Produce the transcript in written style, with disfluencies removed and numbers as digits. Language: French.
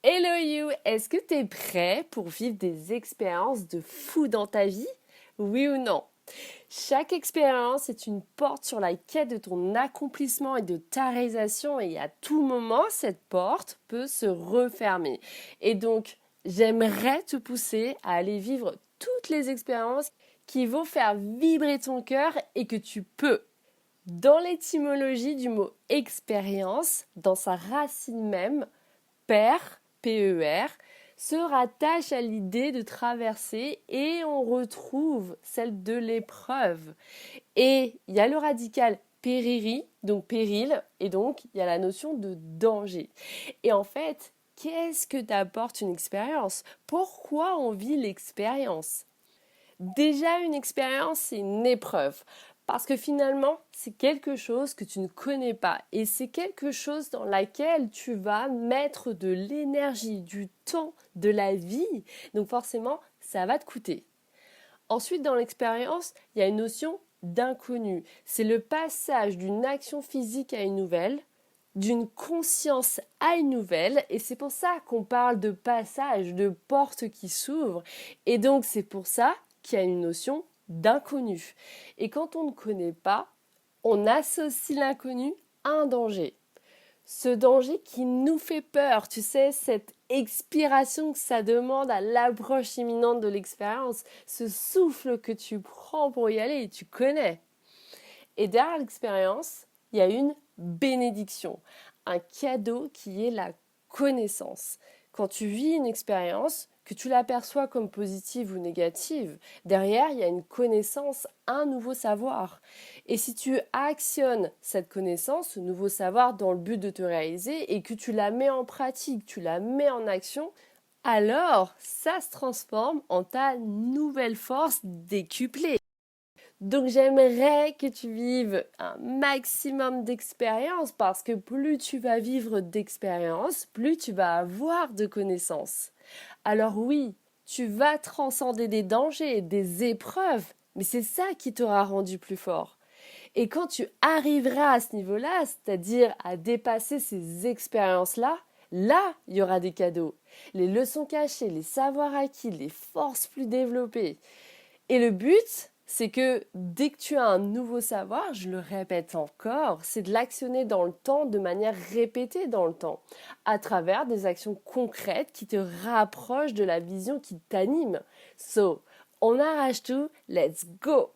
Hello you, est-ce que tu es prêt pour vivre des expériences de fou dans ta vie? Oui ou non? Chaque expérience est une porte sur la quête de ton accomplissement et de ta réalisation et à tout moment, cette porte peut se refermer. Et donc, j'aimerais te pousser à aller vivre toutes les expériences qui vont faire vibrer ton cœur et que tu peux. Dans l'étymologie du mot expérience, dans sa racine même, PER, PER, se rattache à l'idée de traverser et on retrouve celle de l'épreuve. Et il y a le radical périri, donc péril, et donc il y a la notion de danger. Et en fait, qu'est-ce que t'apporte une expérience? Pourquoi on vit l'expérience? Déjà, une expérience, c'est une épreuve. Parce que finalement, c'est quelque chose que tu ne connais pas. Et c'est quelque chose dans laquelle tu vas mettre de l'énergie, du temps, de la vie. Donc forcément, ça va te coûter. Ensuite, dans l'expérience, il y a une notion d'inconnu. C'est le passage d'une action physique à une nouvelle, d'une conscience à une nouvelle. Et c'est pour ça qu'on parle de passage, de porte qui s'ouvre. Et donc, c'est pour ça qu'il y a une notion d'inconnu. Et quand on ne connaît pas, on associe l'inconnu à un danger. Ce danger qui nous fait peur, tu sais, cette expiration que ça demande à l'approche imminente de l'expérience, ce souffle que tu prends pour y aller, tu connais. Et derrière l'expérience, il y a une bénédiction, un cadeau qui est la connaissance. Quand tu vis une expérience, que tu l'aperçois comme positive ou négative, derrière, il y a une connaissance, un nouveau savoir. Et si tu actionnes cette connaissance, ce nouveau savoir dans le but de te réaliser et que tu la mets en pratique, tu la mets en action, alors ça se transforme en ta nouvelle force décuplée. Donc j'aimerais que tu vives un maximum d'expériences parce que plus tu vas vivre d'expériences, plus tu vas avoir de connaissances. Alors oui, tu vas transcender des dangers, des épreuves, mais c'est ça qui t'aura rendu plus fort. Et quand tu arriveras à ce niveau-là, c'est-à-dire à dépasser ces expériences-là, là, il y aura des cadeaux. Les leçons cachées, les savoirs acquis, les forces plus développées. Et le but, c'est que dès que tu as un nouveau savoir, je le répète encore, c'est de l'actionner dans le temps de manière répétée dans le temps, à travers des actions concrètes qui te rapprochent de la vision qui t'anime. So, on arrache tout, let's go!